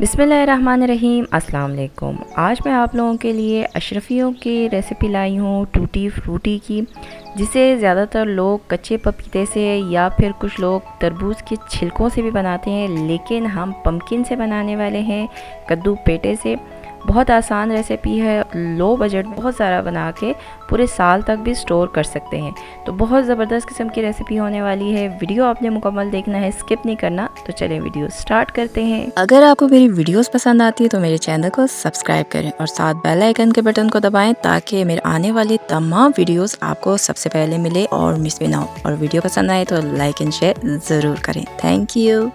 बिस्मिल्लाहिर्रहमानिर्रहीम। अस्सलाम वालेकुम। आज मैं आप लोगों के लिए अशरफियों की रेसिपी लाई हूँ टूटी फ्रूटी की, जिसे ज़्यादातर लोग कच्चे पपीते से या फिर कुछ लोग तरबूज के छिलकों से भी बनाते हैं, लेकिन हम पम्पकिन से बनाने वाले हैं, कद्दू पेटे से। बहुत आसान रेसिपी है, लो बजट बहुत सारा बना के पूरे साल तक भी स्टोर कर सकते हैं। तो बहुत ज़बरदस्त किस्म की रेसिपी होने वाली है। वीडियो आपने मुकम्मल देखना है, स्किप नहीं करना। तो चलें वीडियो स्टार्ट करते हैं। अगर आपको मेरी वीडियोस पसंद आती है तो मेरे चैनल को सब्सक्राइब करें और साथ बेल आइकन के बटन को दबाएं ताकि मेरे आने वाली तमाम वीडियोस आपको सबसे पहले मिले और मिस भी ना हो। और वीडियो पसंद आए तो लाइक एंड शेयर ज़रूर करें। Thank you.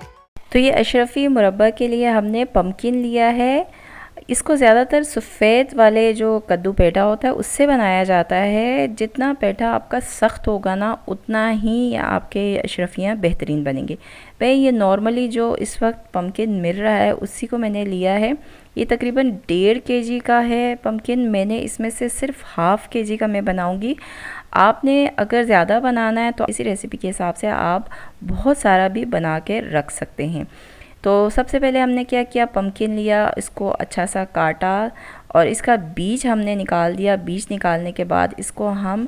तो ये अशरफी मुरब्बा के लिए हमने पम्पकिन लिया है। इसको ज़्यादातर सफ़ेद वाले जो कद्दू पेठा होता है उससे बनाया जाता है। जितना पेठा आपका सख्त होगा ना, उतना ही आपके अशरफियाँ बेहतरीन बनेंगे। भाई ये नॉर्मली जो इस वक्त पम्पकिन मिल रहा है उसी को मैंने लिया है। ये तकरीबन 1.5 kg का है पम्पकिन। मैंने इसमें से सिर्फ ½ kg का मैं बनाऊंगी। आपने अगर ज़्यादा बनाना है तो इसी रेसिपी के हिसाब से आप बहुत सारा भी बना के रख सकते हैं। तो सबसे पहले हमने क्या किया, पम्पकिन लिया, इसको अच्छा सा काटा और इसका बीज हमने निकाल दिया। बीज निकालने के बाद इसको हम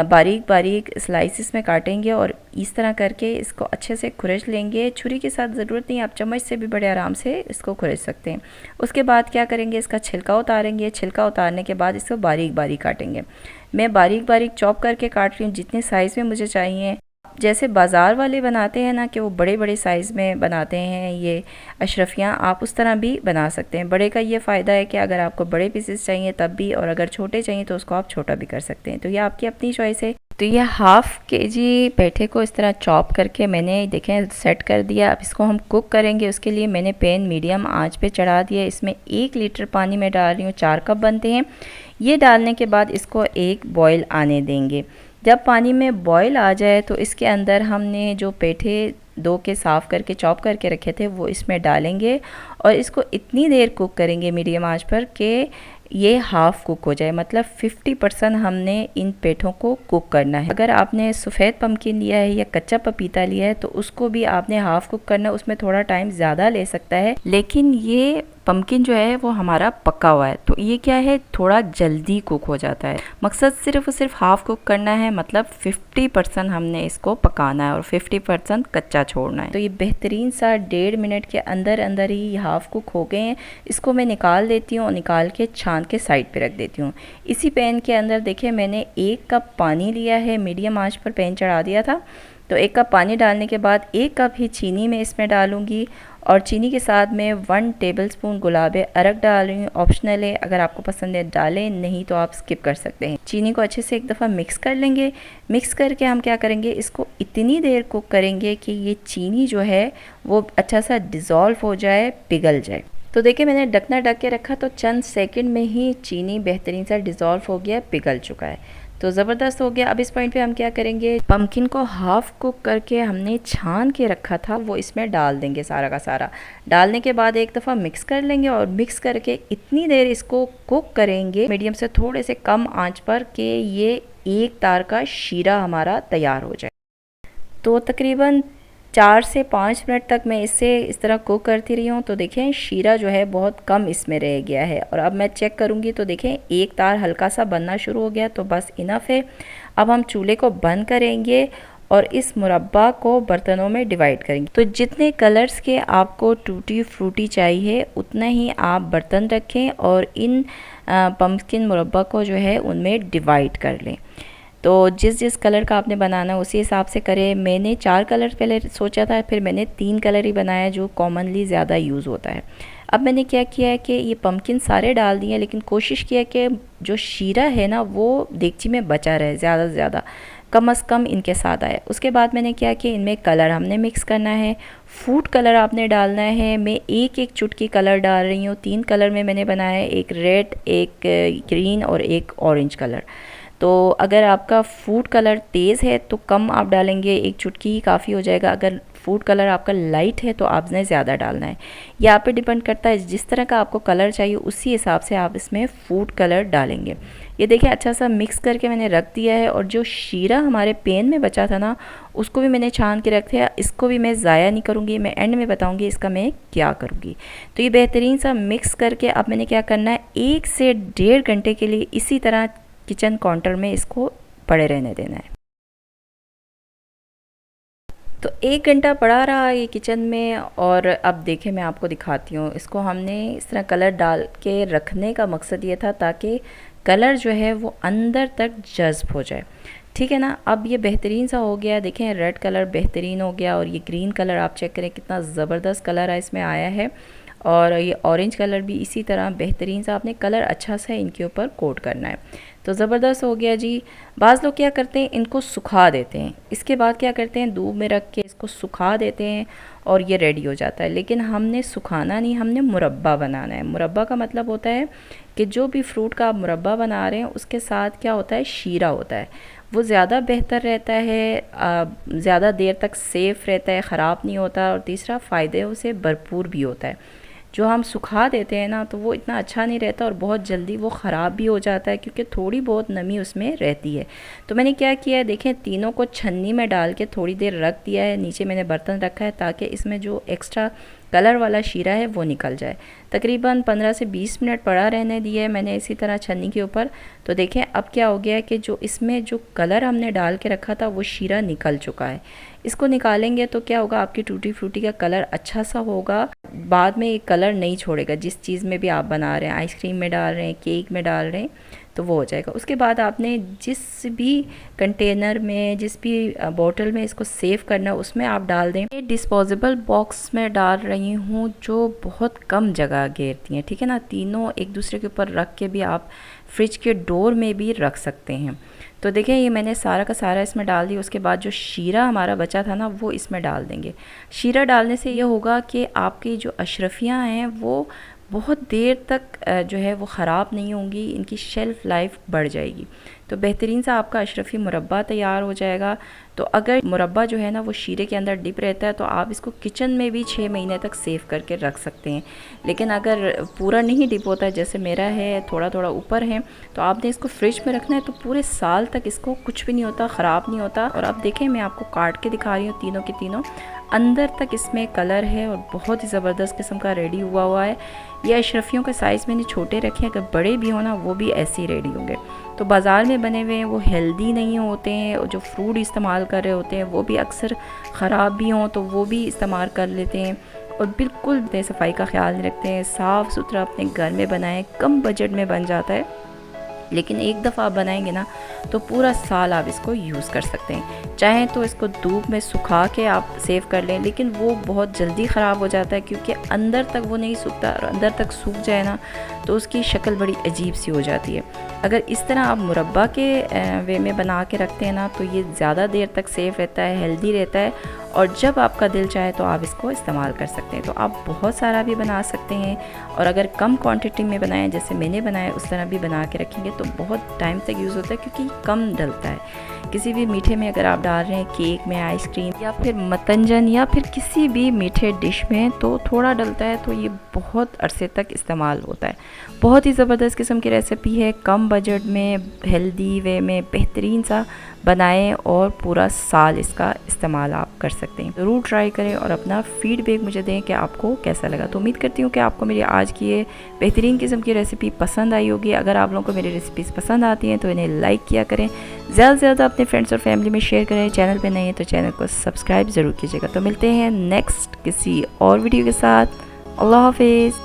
बारीक बारीक स्लाइसिस में काटेंगे और इस तरह करके इसको अच्छे से खुरच लेंगे। छुरी के साथ ज़रूरत नहीं, आप चम्मच से भी बड़े आराम से इसको खुरच सकते हैं। उसके बाद क्या करेंगे, इसका छिलका उतारेंगे। छिलका उतारने के बाद इसको बारीक बारीक काटेंगे। मैं बारीक बारीक चॉप करके काट रही हूँ जितने साइज़ में मुझे चाहिए। जैसे बाज़ार वाले बनाते हैं ना कि वो बड़े बड़े साइज़ में बनाते हैं ये अशरफियाँ, आप उस तरह भी बना सकते हैं। बड़े का ये फ़ायदा है कि अगर आपको बड़े पीसेस चाहिए तब भी, और अगर छोटे चाहिए तो उसको आप छोटा भी कर सकते हैं। तो ये आपकी अपनी चॉइस है। तो ये ½ kg पेठे को इस तरह चॉप करके मैंने देखें सेट कर दिया। अब इसको हम कुक करेंगे। उसके लिए मैंने पैन मीडियम आंच पे चढ़ा दिया। इसमें 1 लीटर पानी में डाल रही हूँ, 4 कप बनते हैं। ये डालने के बाद इसको एक बॉयल आने देंगे। जब पानी में बॉयल आ जाए तो इसके अंदर हमने जो पेठे धो के साफ़ करके चॉप करके रखे थे वो इसमें डालेंगे और इसको इतनी देर कुक करेंगे मीडियम आंच पर कि ये हाफ़ कुक हो जाए। मतलब 50% हमने इन पेठों को कुक करना है। अगर आपने सफ़ेद पम्पकिन लिया है या कच्चा पपीता लिया है तो उसको भी आपने हाफ़ कुक करना है। उसमें थोड़ा टाइम ज़्यादा ले सकता है, लेकिन ये पम्पकिन जो है वो हमारा पका हुआ है तो ये क्या है, थोड़ा जल्दी कुक हो जाता है। मकसद सिर्फ और सिर्फ हाफ़ कुक करना है, मतलब 50% हमने इसको पकाना है और 50% कच्चा छोड़ना है। तो ये बेहतरीन सा 1.5 मिनट के अंदर अंदर ही हाफ़ कुक हो गए हैं। इसको मैं निकाल देती हूँ और निकाल के छान के साइड पे रख देती हूँ। इसी पैन के अंदर देखिए मैंने 1 कप पानी लिया है, मीडियम आंच पर पैन चढ़ा दिया था। तो 1 कप पानी डालने के बाद 1 कप ही चीनी मैं इसमें डालूँगी और चीनी के साथ में 1 टेबलस्पून गुलाब अरग डाल रही हूँ। ऑप्शनल है, अगर आपको पसंद है डालें, नहीं तो आप स्किप कर सकते हैं। चीनी को अच्छे से एक दफ़ा मिक्स कर लेंगे। मिक्स करके हम क्या करेंगे, इसको इतनी देर कुक करेंगे कि ये चीनी जो है वो अच्छा सा डिज़ोल्व हो जाए, पिघल जाए। तो देखिए मैंने ढकना ढक के रखा तो चंद सेकंड में ही चीनी बेहतरीन सा डिज़ोल्व हो गया, पिघल चुका है, तो ज़बरदस्त हो गया। अब इस पॉइंट पे हम क्या करेंगे, पम्पकिन को हाफ़ कुक करके हमने छान के रखा था वो इसमें डाल देंगे। सारा का सारा डालने के बाद एक दफ़ा मिक्स कर लेंगे और मिक्स करके इतनी देर इसको कुक करेंगे मीडियम से थोड़े से कम आंच पर कि ये एक तार का शीरा हमारा तैयार हो जाए। तो तकरीबन 4 से 5 मिनट तक मैं इसे इस तरह कुक करती रही हूँ। तो देखें शीरा जो है बहुत कम इसमें रह गया है और अब मैं चेक करूँगी तो देखें एक तार हल्का सा बनना शुरू हो गया, तो बस इनफ है। अब हम चूल्हे को बंद करेंगे और इस मुरब्बा को बर्तनों में डिवाइड करेंगे। तो जितने कलर्स के आपको टूटी फ्रूटी चाहिए उतना ही आप बर्तन रखें और इन पम्पकिन मुरब्बा को जो है उनमें डिवाइड कर लें। तो जिस जिस कलर का आपने बनाना उसी हिसाब से करें। मैंने 4 कलर पहले सोचा था, फिर मैंने 3 कलर ही बनाया जो कॉमनली ज़्यादा यूज़ होता है। अब मैंने क्या किया है कि ये पम्पकिन सारे डाल दिए, लेकिन कोशिश किया कि जो शीरा है ना वो देगची में बचा रहे, ज़्यादा से ज़्यादा कम से कम इनके साथ आए। उसके बाद मैंने क्या किया, इनमें कलर हमने मिक्स करना है। फूड कलर आपने डालना है। मैं एक एक चुटकी कलर डाल रही हूँ। 3 कलर में मैंने बनाया है, एक रेड, एक ग्रीन और एक ऑरेंज कलर। तो अगर आपका फूड कलर तेज़ है तो कम आप डालेंगे, एक चुटकी ही काफ़ी हो जाएगा। अगर फूड कलर आपका लाइट है तो आपने ज़्यादा डालना है। ये आप पे डिपेंड करता है, जिस तरह का आपको कलर चाहिए उसी हिसाब से आप इसमें फूड कलर डालेंगे। ये देखिए अच्छा सा मिक्स करके मैंने रख दिया है, और जो शीरा हमारे पैन में बचा था ना उसको भी मैंने छान के रख दिया। इसको भी मैं ज़ाया नहीं करूँगी, मैं एंड में बताऊँगी इसका मैं क्या करूँगी। तो ये बेहतरीन सा मिक्स करके अब मैंने क्या करना है, 1 से 1.5 घंटे के लिए इसी तरह किचन काउंटर में इसको पड़े रहने देना है। तो 1 घंटा पड़ा रहा ये किचन में, और अब देखें मैं आपको दिखाती हूँ। इसको हमने इस तरह कलर डाल के रखने का मकसद ये था ताकि कलर जो है वो अंदर तक जज्ब हो जाए, ठीक है ना। अब ये बेहतरीन सा हो गया, देखें रेड कलर बेहतरीन हो गया, और ये ग्रीन कलर आप चेक करें कितना ज़बरदस्त कलर है इसमें आया है, और ये ऑरेंज कलर भी इसी तरह बेहतरीन सा आपने कलर अच्छा सा इनके ऊपर कोट करना है। तो ज़बरदस्त हो गया जी। बाज़ लोग क्या करते हैं, इनको सुखा देते हैं, इसके बाद क्या करते हैं धूप में रख के इसको सुखा देते हैं और ये रेडी हो जाता है। लेकिन हमने सुखाना नहीं, हमने मुरब्बा बनाना है। मुरब्बा का मतलब होता है कि जो भी फ्रूट का आप मुरब्बा बना रहे हैं उसके साथ क्या होता है, शीरा होता है, वो ज़्यादा बेहतर रहता है, ज़्यादा देर तक सेफ़ रहता है, ख़राब नहीं होता, और तीसरा फ़ायदे से भरपूर भी होता है। जो हम सुखा देते हैं ना तो वो इतना अच्छा नहीं रहता, और बहुत जल्दी वो ख़राब भी हो जाता है क्योंकि थोड़ी बहुत नमी उसमें रहती है। तो मैंने क्या किया है, देखें तीनों को छन्नी में डाल के थोड़ी देर रख दिया है, नीचे मैंने बर्तन रखा है ताकि इसमें जो एक्स्ट्रा कलर वाला शीरा है वो निकल जाए। तकरीबन 15 से 20 मिनट पड़ा रहने दिया है मैंने इसी तरह छन्नी के ऊपर। तो देखें अब क्या हो गया है कि जो इसमें जो कलर हमने डाल के रखा था वो शीरा निकल चुका है। इसको निकालेंगे तो क्या होगा, आपकी टूटी फ्रूटी का कलर अच्छा सा होगा, बाद में ये कलर नहीं छोड़ेगा। जिस चीज़ में भी आप बना रहे हैं, आइसक्रीम में डाल रहे हैं, केक में डाल रहे हैं, तो वो हो जाएगा। उसके बाद आपने जिस भी कंटेनर में, जिस भी बोतल में इसको सेव करना है उसमें आप डाल दें। ये डिस्पोजेबल बॉक्स में डाल रही हूँ जो बहुत कम जगह घेरती हैं, ठीक है ना। तीनों एक दूसरे के ऊपर रख के भी आप फ्रिज के डोर में भी रख सकते हैं। तो देखें ये मैंने सारा का सारा इसमें डाल दिया। उसके बाद जो शीरा हमारा बचा था ना वो इसमें डाल देंगे। शीरा डालने से ये होगा कि आपकी जो अशरफियाँ हैं वो बहुत देर तक जो है वो ख़राब नहीं होंगी, इनकी शेल्फ़ लाइफ बढ़ जाएगी। तो बेहतरीन सा आपका अशरफी मुरब्बा तैयार हो जाएगा। तो अगर मुरब्बा जो है ना वो शीरे के अंदर डिप रहता है तो आप इसको किचन में भी 6 महीने तक सेव करके रख सकते हैं। लेकिन अगर पूरा नहीं डिप होता है, जैसे मेरा है थोड़ा थोड़ा ऊपर है, तो आपने इसको फ्रिज में रखना है तो पूरे साल तक इसको कुछ भी नहीं होता, ख़राब नहीं होता। और अब देखें मैं आपको काट के दिखा रही हूँ, तीनों के तीनों अंदर तक इसमें कलर है और बहुत ही ज़बरदस्त किस्म का रेडी हुआ है। ये अशरफियों के साइज़ मैंने छोटे रखे हैं, अगर बड़े भी हो ना वो भी ऐसे ही रेडी होंगे। तो बाज़ार में बने हुए हैं वो हेल्दी नहीं होते हैं, और जो फ्रूट इस्तेमाल कर रहे होते हैं वो भी अक्सर ख़राब भी हों तो वो भी इस्तेमाल कर लेते हैं, और बिल्कुल सफाई का ख्याल नहीं रखते हैं। साफ़ सुथरा अपने घर में बनाएं, कम बजट में बन जाता है, लेकिन एक दफ़ा आप बनाएंगे ना तो पूरा साल आप इसको यूज़ कर सकते हैं। चाहें तो इसको धूप में सुखा के आप सेव कर लें, लेकिन वो बहुत जल्दी ख़राब हो जाता है क्योंकि अंदर तक वो नहीं सूखता, और अंदर तक सूख जाए ना तो उसकी शक्ल बड़ी अजीब सी हो जाती है। अगर इस तरह आप मुरब्बा के वे में बना के रखते हैं ना तो ये ज़्यादा देर तक सेफ रहता है, हेल्दी रहता है, और जब आपका दिल चाहे तो आप इसको इस्तेमाल कर सकते हैं। तो आप बहुत सारा भी बना सकते हैं, और अगर कम क्वांटिटी में बनाएं जैसे मैंने बनाया उस तरह भी बना के रखेंगे तो बहुत टाइम तक यूज़ होता है क्योंकि कम डलता है। किसी भी मीठे में अगर आप डाल रहे हैं, केक में, आइसक्रीम या फिर मतंजन या फिर किसी भी मीठे डिश में, तो थोड़ा डलता है तो ये बहुत अरसे तक इस्तेमाल होता है। बहुत ही ज़बरदस्त किस्म की रेसिपी है, कम बजट में हेल्दी वे में बेहतरीन सा बनाएं और पूरा साल इसका इस्तेमाल आप कर सकते हैं। ज़रूर ट्राई करें और अपना फीडबैक मुझे दें कि आपको कैसा लगा। तो उम्मीद करती हूँ कि आपको मेरी आज की ये बेहतरीन किस्म की रेसिपी पसंद आई होगी। अगर आप लोगों को मेरी रेसिपीज़ पसंद आती हैं तो इन्हें लाइक किया करें, ज़्यादा से ज़्यादा अपने फ्रेंड्स और फैमिली में शेयर करें। चैनल पर नहीं है तो चैनल को सब्सक्राइब ज़रूर कीजिएगा। तो मिलते हैं नेक्स्ट किसी और वीडियो के साथ। अल्लाह हाफिज़।